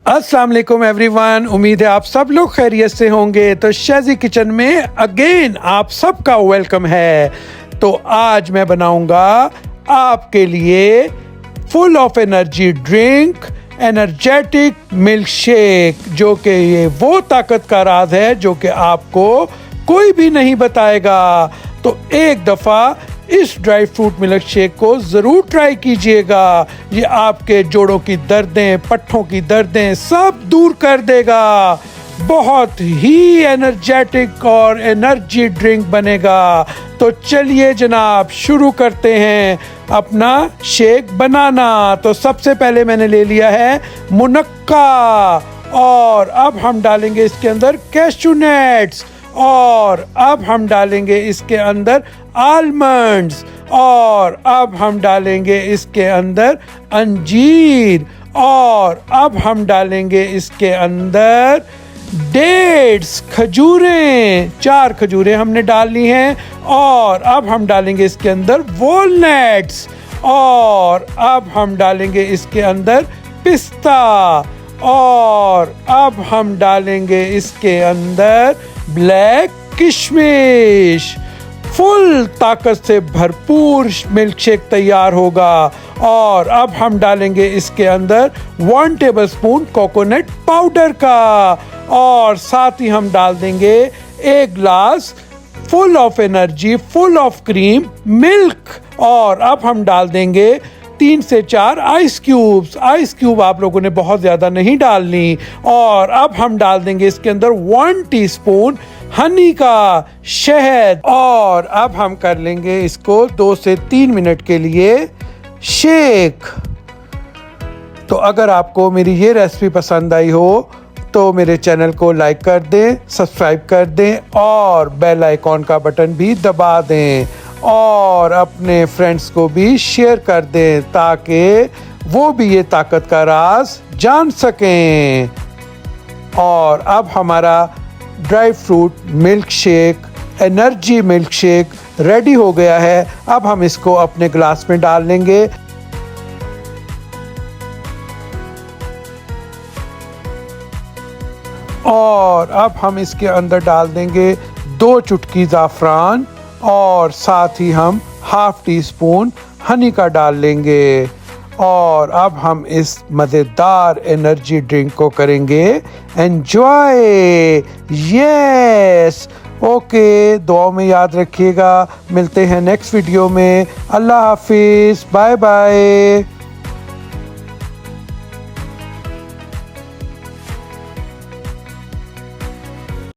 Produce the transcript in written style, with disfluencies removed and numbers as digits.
अस्सलाम वालेकुम एवरीवन, उम्मीद है आप सब लोग खैरियत से होंगे। तो शेज़ी किचन में अगेन आप सबका वेलकम है। तो आज मैं बनाऊंगा आपके लिए full of energy drink, energetic milk shake, जो कि ये वो ताकत का राज है जो कि आपको कोई भी नहीं बताएगा। तो एक दफ़ा इस ड्राई फ्रूट मिल्क शेक को ज़रूर ट्राई कीजिएगा। ये आपके जोड़ों की दर्दें, पट्ठों की दर्दें सब दूर कर देगा। बहुत ही एनर्जेटिक और एनर्जी ड्रिंक बनेगा। तो चलिए जनाब शुरू करते हैं अपना शेक बनाना। तो सबसे पहले मैंने ले लिया है मुनक्का, और अब हम डालेंगे इसके अंदर कैश्यू नट्स, और अब हम डालेंगे इसके अंदर आलमंड्स, और अब हम डालेंगे इसके अंदर अंजीर, और अब हम डालेंगे इसके अंदर डेट्स, खजूरें। 4 खजूरें हमने डाल ली हैं। और अब हम डालेंगे इसके अंदर वॉलनट्स, और अब हम डालेंगे इसके अंदर पिस्ता, और अब हम डालेंगे इसके अंदर ब्लैक किशमिश। फुल ताकत से भरपूर मिल्क शेक तैयार होगा। और अब हम डालेंगे इसके अंदर 1 टेबलस्पून कोकोनट पाउडर का, और साथ ही हम डाल देंगे 1 glass full of energy, full of cream milk. और अब हम डाल देंगे 3 से 4 आइस क्यूब्स। आइस क्यूब आप लोगों ने बहुत ज़्यादा नहीं डालनी। और अब हम डाल देंगे इसके अंदर 1 टीस्पून हनी का शहद, और अब हम कर लेंगे इसको 2 से 3 मिनट के लिए शेक। तो अगर आपको मेरी ये रेसिपी पसंद आई हो तो मेरे चैनल को लाइक कर दें, सब्सक्राइब कर दें, और बेल आइकॉन का बटन भी दबा दें, और अपने फ्रेंड्स को भी शेयर कर दें ताकि वो भी ये ताकत का राज जान सकें। और अब हमारा dry fruit milk shake, energy milk shake ready हो गया है। अब हम इसको अपने ग्लास में डाल लेंगे। और अब हम इसके अंदर डाल देंगे 2 चुटकी ज़ाफ़रान, और साथ ही हम ½ टीस्पून हनी का डाल लेंगे। और अब हम इस मज़ेदार एनर्जी ड्रिंक को करेंगे एंजॉय। यस, ओके, दुआ में याद रखिएगा। मिलते हैं नेक्स्ट वीडियो में। अल्लाह हाफिज़, बाय बाय।